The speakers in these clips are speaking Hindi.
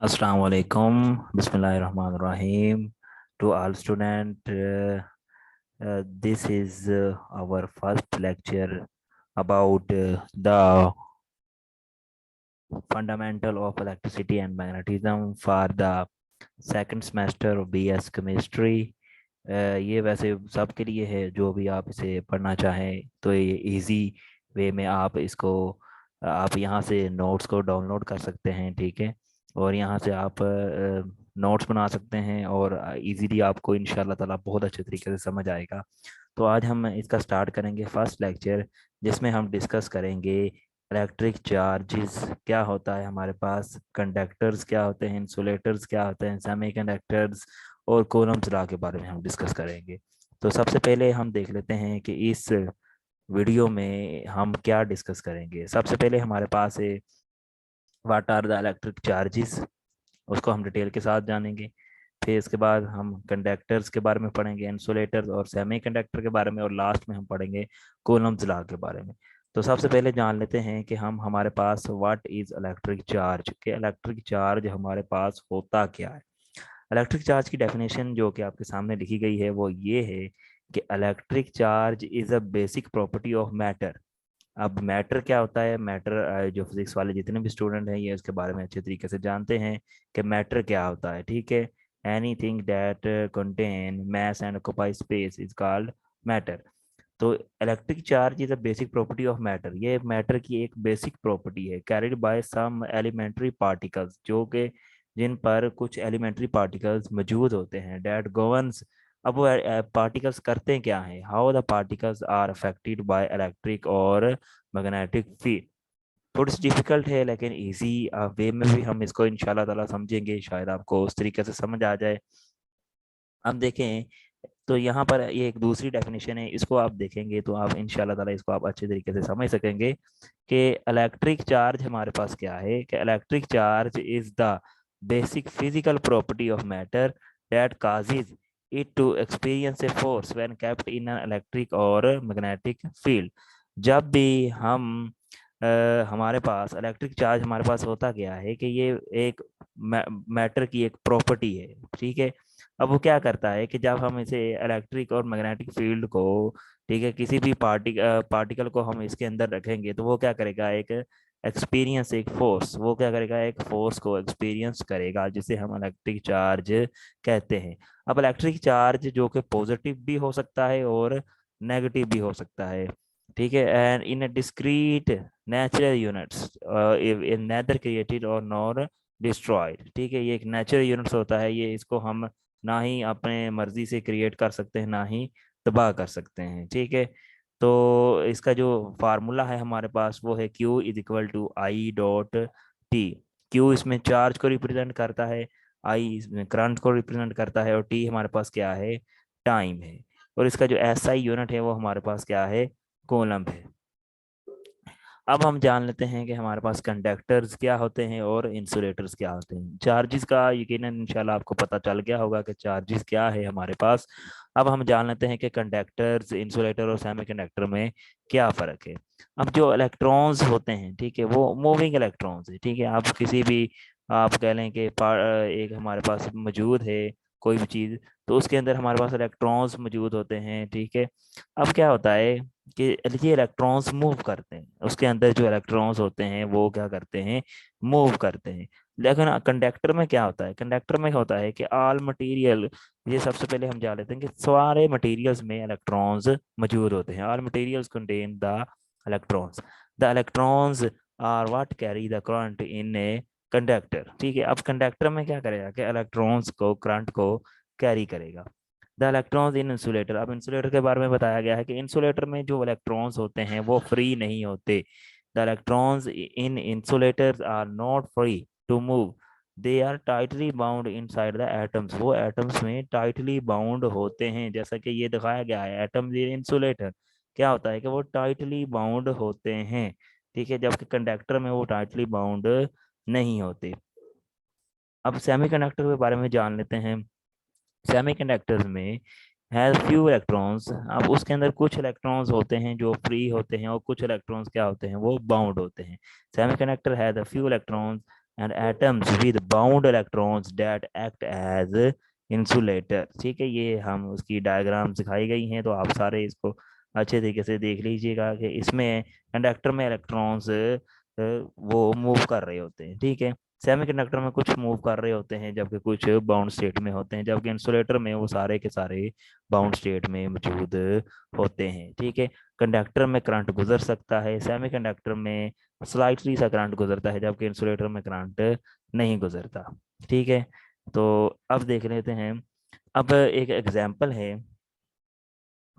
Assalamu alaikum. Bismillahirrahmanirrahim. To all students, this is our first lecture about the fundamental of electricity and magnetism for the second semester of BS Chemistry. ये वैसे सबके लिए है, जो भी आप इसे पढ़ना चाहें तो ये इजी वे में आप इसको आप यहाँ से नोट्स को डाउनलोड कर सकते हैं। ठीक है, और यहाँ से आप नोट्स बना सकते हैं और इजीली आपको इंशाल्लाह ताला बहुत अच्छे तरीके से समझ आएगा। तो आज हम इसका स्टार्ट करेंगे फर्स्ट लेक्चर, जिसमें हम डिस्कस करेंगे इलेक्ट्रिक चार्जेस क्या होता है हमारे पास, कंडक्टर्स क्या होते हैं, इंसुलेटर्स क्या होते हैं, सेमीकंडक्टर्स और कूलम्ब्स लॉ के बारे में हम डिस्कस करेंगे। तो सबसे पहले हम देख लेते हैं कि इस वीडियो में हम क्या डिस्कस करेंगे। सबसे पहले हमारे पास है what are the electric charges, उसको हम डिटेल के साथ जानेंगे। फिर इसके बाद हम कंडक्टर्स के बारे में पढ़ेंगे, इंसुलेटर्स और सेमीकंडक्टर के बारे में, और लास्ट में हम पढ़ेंगे कूलम्ब्स लॉ के बारे में। तो सबसे पहले जान लेते हैं कि हम हमारे पास व्हाट इज इलेक्ट्रिक चार्ज, के इलेक्ट्रिक चार्ज हमारे पास होता क्या है। इलेक्ट्रिक चार्ज की डेफिनेशन जो कि आपके सामने लिखी गई है वो ये है कि electric charge is a basic property of matter. अब मैटर क्या होता है, मैटर जो फिजिक्स वाले जितने भी स्टूडेंट हैं ये इसके बारे में अच्छे तरीके से जानते हैं कि मैटर क्या होता है। ठीक है, anything that contain mass and occupy space is called matter. तो electric charge is a basic property of matter, ये मैटर की एक बेसिक प्रॉपर्टी है, carried by some elementary particles, जो कि जिन पर कुछ एलिमेंट्री पार्टिकल्स मौजूद होते हैं, डेट गवर्न्स। अब वो पार्टिकल्स करते हैं क्या है, how the particles are affected by electric और मैग्नेटिक फील्ड। थोड़ी सी डिफिकल्ट है लेकिन इजी वे में भी हम इसको इंशाल्लाह ताला समझेंगे, शायद आपको उस तरीके से समझ आ जाए। अब देखें, तो यहाँ पर ये एक दूसरी डेफिनेशन है, इसको आप देखेंगे तो आप इंशाल्लाह ताला इसको आप अच्छे तरीके से समझ सकेंगे कि इलेक्ट्रिक चार्ज हमारे पास क्या है। कि electric charge is the basic physical property of matter that causes it to experience a force when kept in an electric और magnetic field। जब भी हम हमारे पास इलेक्ट्रिक चार्ज हमारे पास होता क्या है कि ये एक मैटर की एक प्रॉपर्टी है। ठीक है, अब वो क्या करता है कि जब हम इसे इलेक्ट्रिक और मैग्नेटिक फील्ड को, ठीक है, किसी भी पार्टिकल को हम इसके अंदर रखेंगे तो वो क्या करेगा, एक एक्सपीरियंस, एक फोर्स, वो क्या करेगा, एक फोर्स को एक्सपीरियंस करेगा, जिसे हम इलेक्ट्रिक चार्ज कहते हैं। अब इलेक्ट्रिक चार्ज जो कि पॉजिटिव भी हो सकता है और नेगेटिव भी हो सकता है। ठीक है, and in discrete natural units in neither created और नॉर डिस्ट्रॉयड। ठीक है, ये एक नेचुरल यूनिट्स होता है, ये इसको हम ना ही अपने मर्जी से क्रिएट कर सकते हैं ना ही तबाह कर सकते हैं। ठीक है, तो इसका जो फार्मूला है हमारे पास वो है Q is equal to I dot T. Q इसमें चार्ज को रिप्रेजेंट करता है, आई इसमें करंट को रिप्रेजेंट करता है, और टी हमारे पास क्या है, टाइम है। और इसका जो SI यूनिट है वो हमारे पास क्या है, कूलम्ब है। अब हम जान लेते हैं कि हमारे पास कंडक्टर्स क्या होते हैं और इंसुलेटर्स क्या होते हैं। चार्जेस का यकीनन इंशाल्लाह आपको पता चल गया होगा कि चार्जेस क्या है हमारे पास। अब हम जान लेते हैं कि कंडक्टर्स, इंसुलेटर और सेमीकंडक्टर में क्या फ़र्क है। अब जो इलेक्ट्रॉन्स होते हैं, ठीक है, वो मूविंग इलेक्ट्रॉन्स है। ठीक है, आप किसी भी, आप कह लें कि एक हमारे पास मौजूद है कोई भी चीज़, तो उसके अंदर हमारे पास इलेक्ट्रॉन्स मौजूद होते हैं। ठीक है, अब क्या होता है कि ये इलेक्ट्रॉन्स मूव करते हैं, उसके अंदर जो इलेक्ट्रॉन्स होते हैं वो क्या करते हैं, मूव करते हैं। लेकिन कंडक्टर में क्या होता है, कंडक्टर में होता है कि ऑल मटेरियल, ये सबसे पहले हम जान लेते हैं कि सारे मटेरियल्स में इलेक्ट्रॉन्स मौजूद होते हैं। All materials contain the electrons, the electrons are what carry the current in a conductor. ठीक है, अब कंडक्टर में क्या करेगा कि इलेक्ट्रॉन्स को, करंट को कैरी करेगा। द इलेक्ट्रॉन्स इन इंसुलेटर, अब इंसुलेटर के बारे में बताया गया है कि इंसुलेटर में जो इलेक्ट्रॉन्स होते हैं वो फ्री नहीं होते। The electrons in insulators are not free to move, they are tightly bound inside the atoms, वो एटम्स में टाइटली बाउंड होते हैं। जैसा कि ये दिखाया गया है, एटम्स इन इंसुलेटर क्या होता है कि वो टाइटली बाउंड होते हैं। ठीक है, जबकि कंडक्टर में वो टाइटली बाउंड नहीं होते। अब सेमीकंडक्टर के बारे में जान लेते हैं। सेमीकंडक्टर्स में हैज फ्यू इलेक्ट्रॉन्स, अब उसके अंदर कुछ इलेक्ट्रॉन्स होते हैं जो फ्री होते हैं और कुछ इलेक्ट्रॉन्स क्या होते हैं, वो बाउंड होते हैं। Semiconductor has a few electrons and atoms with bound electrons that act as insulator। ठीक है, ये हम उसकी डायग्राम दिखाई गई हैं, तो आप सारे इसको अच्छे तरीके से देख लीजिएगा कि इसमें कंडक्टर में इलेक्ट्रॉन्स वो मूव कर रहे होते हैं। ठीक है, सेमीकंडक्टर में कुछ मूव कर रहे होते हैं जबकि कुछ बाउंड स्टेट में होते हैं, जबकि इंसुलेटर में वो सारे के सारे बाउंड स्टेट में मौजूद होते हैं। ठीक है, कंडक्टर में करंट गुजर सकता है, सेमीकंडक्टर में स्लाइटली सा करंट गुजरता है, जबकि इंसुलेटर में करंट नहीं गुजरता। ठीक है, तो अब देख लेते हैं। अब एक एग्जाम्पल है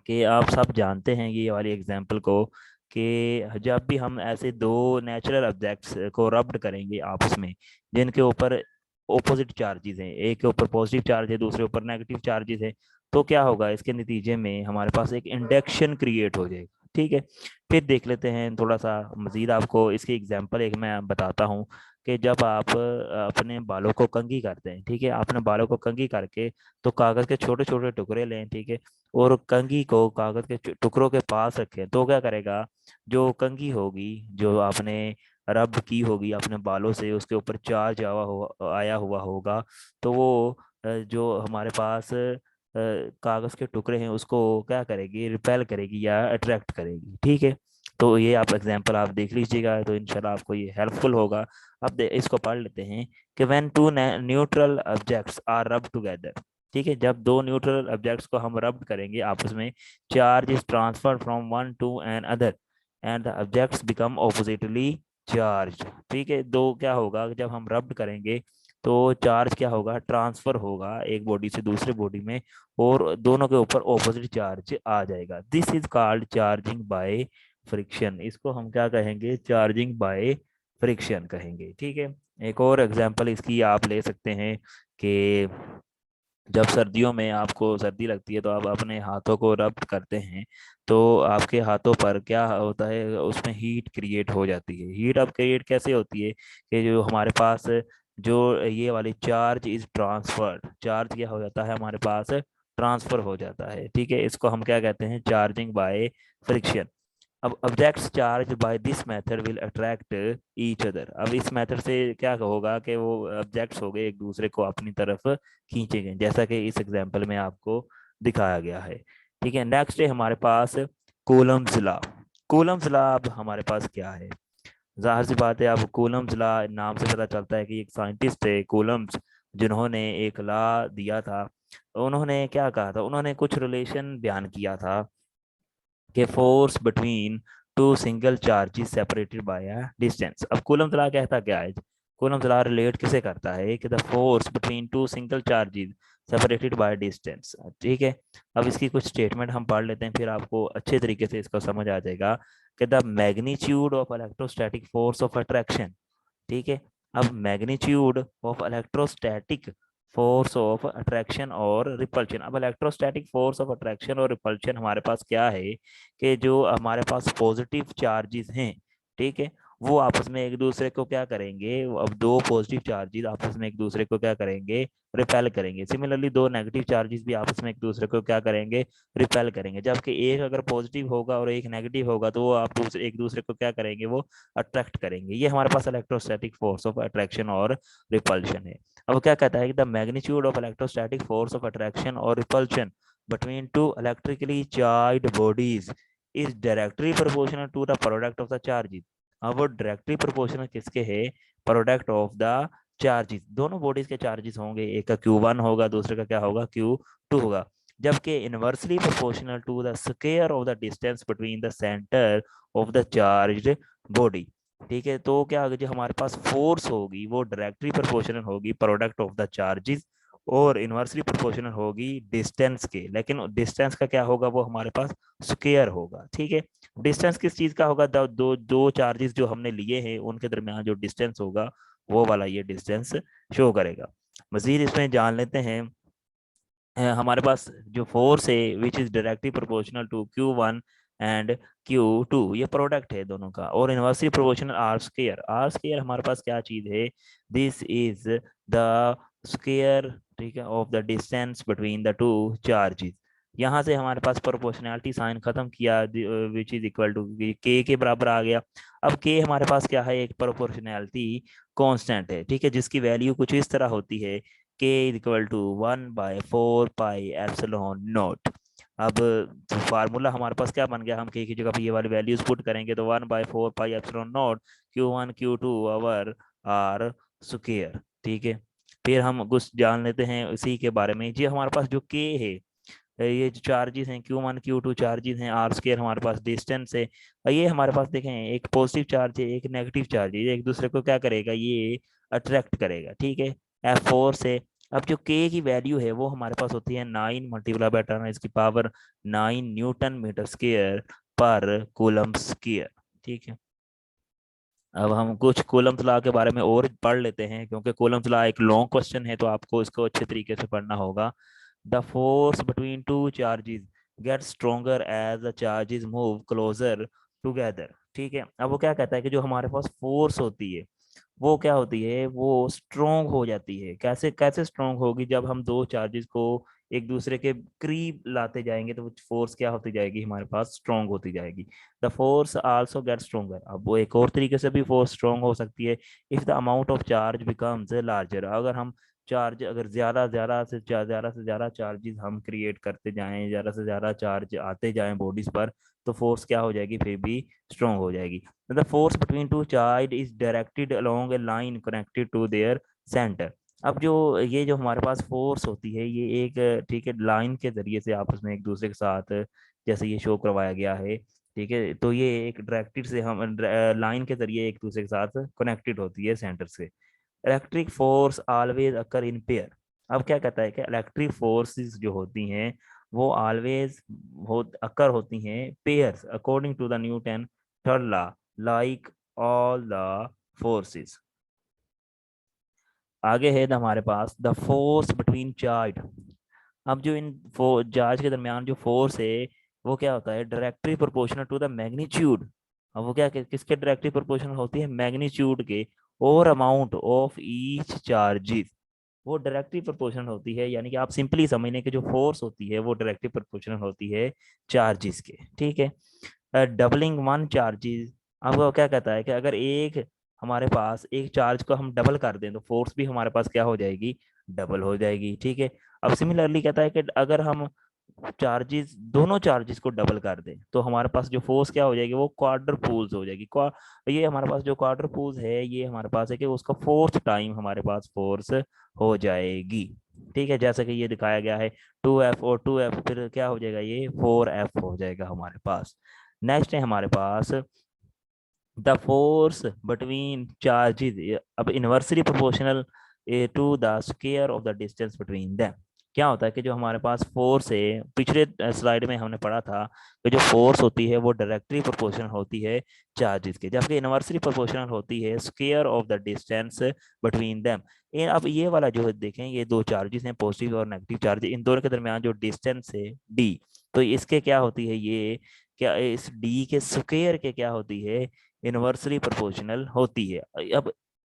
कि आप सब जानते हैं ये वाली एग्जाम्पल को, कि जब भी हम ऐसे दो नेचुरल ऑब्जेक्ट्स को रब्ड करेंगे आपस में, जिनके ऊपर ओपोजिट चार्जेस हैं, एक के ऊपर पॉजिटिव चार्ज है, दूसरे ऊपर नेगेटिव चार्जेस है, तो क्या होगा, इसके नतीजे में हमारे पास एक इंडक्शन क्रिएट हो जाएगा। ठीक है, फिर देख लेते हैं थोड़ा सा मजीद, आपको इसकी एग्जांपल एक मैं बताता हूँ कि जब आप अपने बालों को कंघी करते हैं, ठीक है, आपने बालों को कंघी करके तो कागज़ के छोटे छोटे टुकड़े लें, ठीक है, और कंघी को कागज के टुकड़ों के पास रखें, तो क्या करेगा, जो कंघी होगी, जो आपने रब की होगी अपने बालों से, उसके ऊपर चार्ज आया हुआ होगा, तो वो जो हमारे पास कागज के टुकड़े हैं उसको क्या करेगी, रिपेल करेगी या अट्रैक्ट करेगी। ठीक है, तो ये आप एग्जांपल आप देख लीजिएगा, तो इंशाल्लाह आपको ये हेल्पफुल होगा। अब इसको पढ़ लेते हैं कि when two neutral objects are rub together. ठीक है, जब दो न्यूट्रल ऑब्जेक्ट्स को हम रब करेंगे आपस में, charge is transfer from one to another and the objects become oppositely charge. ठीक है, दो क्या होगा, जब हम रब करेंगे तो चार्ज क्या होगा, ट्रांसफर होगा एक बॉडी से दूसरे बॉडी में, और दोनों के ऊपर ऑपोजिट चार्ज आ जाएगा। This is called charging by friction. इसको हम क्या कहेंगे, चार्जिंग बाय फ्रिक्शन कहेंगे। ठीक है, एक और एग्जांपल इसकी आप ले सकते हैं कि जब सर्दियों में आपको सर्दी लगती है तो आप अपने हाथों को रब करते हैं, तो आपके हाथों पर क्या होता है, उसमें हीट क्रिएट हो जाती है। हीट अब क्रिएट कैसे होती है कि जो हमारे पास जो ये वाली चार्ज इज ट्रांसफर्ड, चार्ज क्या हो जाता है हमारे पास, ट्रांसफर हो जाता है। ठीक है, इसको हम क्या कहते हैं, चार्जिंग बाय फ्रिक्शन। अब objects charge by this method will attract each other. अब इस मेथड से क्या होगा कि वो ऑब्जेक्ट्स हो गए एक दूसरे को अपनी तरफ खींचेंगे, जैसा कि इस एग्जांपल में आपको दिखाया गया है। ठीक है, नेक्स्ट है हमारे पास कूलम्स लॉ। कूलम्स लॉ अब हमारे पास क्या है, जाहिर सी बात है, अब कूलम्स लॉ नाम से पता चलता है कि एक साइंटिस्ट थे कूलम्स, जिन्होंने एक लॉ दिया था। उन्होंने क्या कहा था, उन्होंने कुछ रिलेशन बयान किया था के force between to single charges separated by a distance. अब कूलम्ब लॉ कहता क्या है, कूलम्ब लॉ रिलेट किसे करता है कि the force between to single charges separated by distance. ठीक है, अब इसकी कुछ स्टेटमेंट हम पढ़ लेते हैं, फिर आपको अच्छे तरीके से इसको समझ आ जाएगा कि the magnitude of electrostatic force of attraction. ठीक है, अब magnitude of electrostatic force of attraction और रिपल्शन। अब इलेक्ट्रोस्टैटिक फोर्स ऑफ अट्रैक्शन और रिपल्शन हमारे पास क्या है कि जो हमारे पास पॉजिटिव चार्जेस हैं, ठीक है, वो आपस में एक दूसरे को क्या करेंगे, अब दो पॉजिटिव चार्जेस आपस में एक दूसरे को क्या करेंगे, रिपेल करेंगे। सिमिलरली दो नेगेटिव चार्जेस भी आपस में एक दूसरे को क्या करेंगे, रिपेल करेंगे। जबकि एक अगर पॉजिटिव होगा और एक नेगेटिव होगा तो वो आप दूसरे एक दूसरे को क्या करेंगे, वो अट्रैक्ट करेंगे। ये हमारे पास इलेक्ट्रोस्टैटिक फोर्स ऑफ अट्रैक्शन और रिपल्शन है। अब क्या कहता है कि the magnitude of electrostatic force of attraction और repulsion between two electrically charged bodies is directly proportional to the product of the charges। अब वो डायरेक्टली प्रोपोर्शनल किसके है, प्रोडक्ट ऑफ द चार्जेस। दोनों बॉडीज के चार्जेस होंगे, एक का Q1 होगा, दूसरे का क्या होगा, Q2 होगा। जबकि inversely proportional to the square of the distance between the centre of the charged body. ठीक है, तो क्या होगा, जो हमारे पास फोर्स होगी वो डायरेक्टली प्रोपोर्शनल होगी प्रोडक्ट ऑफ द चार्जेस, और इनवर्सली प्रोपोर्शनल होगी डिस्टेंस के, लेकिन डिस्टेंस का क्या होगा, वो हमारे पास स्क्वायर होगा। ठीक है, डिस्टेंस किस चीज का होगा, दो दो चार्जेस जो हमने लिए हैं उनके दरमियान जो डिस्टेंस होगा, वो वाला ये डिस्टेंस शो करेगा। मजीद इसमें जान लेते हैं, हमारे पास जो फोर्स है which is directly proportional to Q1 and Q2, ये प्रोडक्ट है दोनों का, और inversely proportional R square. R square हमारे पास क्या चीज है, दिस इज द स्क्वायर, ठीक है, of the distance between the two charges. यहाँ से हमारे पास प्रोपोर्शनैलिटी साइन खत्म किया, विच इज इक्वल टू के बराबर आ गया। अब के हमारे पास क्या है, एक प्रोपोर्शनैलिटी कांस्टेंट है, ठीक है, जिसकी वैल्यू कुछ इस तरह होती है, K is equal to 1/4 pi epsilon naught. अब फार्मूला हमारे पास क्या बन गया, हम के की जगह पे ये वाली वैल्यूज पुट करेंगे तो 1/4 pi epsilon naught Q1 Q2 over R square, ठीक है। फिर हम कुछ जान लेते हैं इसी के बारे में, जी हमारे पास जो के है, ये जो चार्जेस हैं Q1 Q2 चार्जेस हैं, आर स्क्वायर हमारे पास डिस्टेंस है। ये हमारे पास देखें, एक पॉजिटिव चार्ज है एक नेगेटिव चार्ज है, ये एक दूसरे को क्या करेगा, ये अट्रैक्ट करेगा, ठीक है, F4 से। अब जो के की वैल्यू है वो हमारे पास होती है 9 मल्टीप्लाई बाय 10⁻⁹ N/मीटर स्क्वायर पर कूलम स्क्वायर, ठीक है। अब हम कुछ कूलम्स लॉ के बारे में और पढ़ लेते हैं, क्योंकि कूलम्स लॉ एक लॉन्ग क्वेश्चन है तो आपको इसको अच्छे तरीके से पढ़ना होगा। The force between two charges get stronger as the charges move closer together, ठीक है। अब वो क्या कहता है कि जो हमारे पास फोर्स होती है वो क्या होती है, वो स्ट्रोंग हो जाती है। कैसे कैसे स्ट्रोंग होगी, जब हम दो चार्जेस को एक दूसरे के करीब लाते जाएंगे तो फोर्स क्या होती जाएगी, हमारे पास स्ट्रोंग होती जाएगी। The force also get stronger, अब वो एक और तरीके से भी फोर्स स्ट्रोंग हो सकती है, if the amount of charge becomes larger. अगर हम चार्ज अगर ज्यादा से ज्यादा चार्जेस हम क्रिएट करते जाएं, ज्यादा से ज्यादा चार्ज आते जाएं बॉडीज पर, तो फोर्स क्या हो जाएगी, फिर भी स्ट्रोंग हो जाएगी। The force between two charge is directed along a line connected to their center। अब जो ये जो हमारे पास फोर्स होती है ये एक ठीक है लाइन के जरिए से आपस में एक दूसरे के साथ, जैसे ये शो करवाया गया है, ठीक है, तो ये एक डायरेक्टेड से हम लाइन के जरिए एक दूसरे के साथ कनेक्टेड होती है सेंटर से। Electric force always occur in pair. अब क्या कहता है कि इलेक्ट्रिक फोर्सेस जो होती हैं वो ऑलवेज अकर होती हैं pairs according to the Newton third law, like all the forces. आगे है हमारे पास द फोर्स बिटवीन चार्ज। अब जो इन चार्ज के दरमियान जो फोर्स है वो क्या होता है, directly proportional to the magnitude. अब वो क्या किसके डायरेक्टली प्रोपोर्शनल होती है, मैग्नीट्यूड के, और अमाउंट ऑफ ईच चार्जेस, वो डायरेक्टली प्रोपोर्शनल होती है। यानी कि आप सिंपली समझने की जो फोर्स होती है वो डायरेक्टली प्रोपोर्शनल होती है चार्जेस के, ठीक है। डबलिंग वन चार्जेस, अब वो क्या कहता है कि अगर एक हमारे पास एक चार्ज को हम डबल कर दें तो फोर्स भी हमारे पास क्या हो जाएगी, डबल हो जाएगी, ठीक है। अब सिमिलरली कहता है कि अगर हम चार्जेस दोनों चार्जेस को डबल कर दें तो हमारे पास जो फोर्स क्या हो जाएगी, वो क्वाड्र पूल्स हो जाएगी। ये हमारे पास जो क्वाड्र पूल्स है ये हमारे पास है कि उसका फोर्थ टाइम हमारे पास फोर्स हो जाएगी, ठीक है, जैसे कि ये दिखाया गया है 2F और 2F, फिर क्या हो जाएगा, ये 4F हो जाएगा हमारे पास। नेक्स्ट है हमारे पास द फोर्स बिटवीन चार्जेस, अब inversely proportional to the square of the distance between them. क्या होता है कि जो हमारे पास फोर्स है, पिछले स्लाइड में हमने पढ़ा था कि जो फोर्स होती है वो डायरेक्टली प्रोपोर्शनल होती है चार्जेस के, जबकि इनवर्सली प्रोपोर्शनल होती है square of the distance between them. अब ये वाला जो है देखें, ये दो चार्जेस हैं पॉजिटिव और नेगेटिव चार्ज, इन दोनों के दरमियान जो डिस्टेंस है डी, तो इसके क्या होती है, ये क्या इस डी के स्क्वायर के क्या होती है, इनवर्सली प्रोपोर्शनल होती है। अब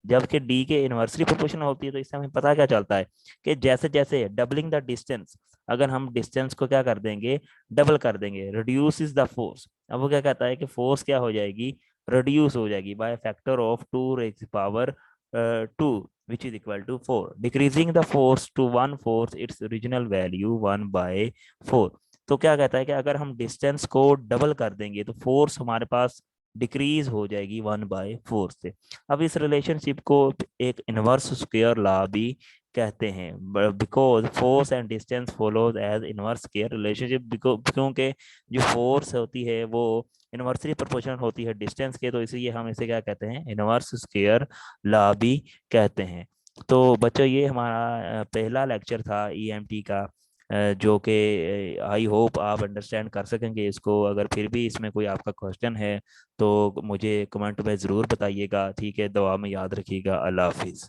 जबकि डी के इनवर्सली प्रोपोर्शनल होती है तो इससे हमें पता क्या चलता है कि जैसे जैसे डबलिंग द डिस्टेंस, अगर हम डिस्टेंस को क्या कर देंगे, डबल कर देंगे, रिड्यूस इज द फोर्स। अब वो क्या कहता है कि फोर्स क्या हो जाएगी, रिड्यूस हो जाएगी by factor of 2 which is equal to 4, decreasing the force to 1 fourth its original value 1/4। तो क्या कहता है कि अगर हम डिस्टेंस को डबल कर देंगे तो फोर्स हमारे पास डिक्रीज हो जाएगी 1/4 से। अब इस रिलेशनशिप को एक इनवर्स स्क्वायर लॉ भी कहते हैं, because force and distance follows as inverse square relationship, क्योंकि जो फोर्स होती है वो इनवर्सली प्रोपोर्शनल होती है डिस्टेंस के, तो इसलिए हम इसे क्या कहते हैं, इनवर्स स्क्वायर लॉ भी कहते हैं। तो बच्चों ये हमारा पहला लेक्चर था ईएमटी का, जो कि आई होप आप अंडरस्टैंड कर सकेंगे इसको। अगर फिर भी इसमें कोई आपका क्वेश्चन है तो मुझे कमेंट में ज़रूर बताइएगा, ठीक है, दुआ में याद रखिएगा। अल्लाह हाफिज़।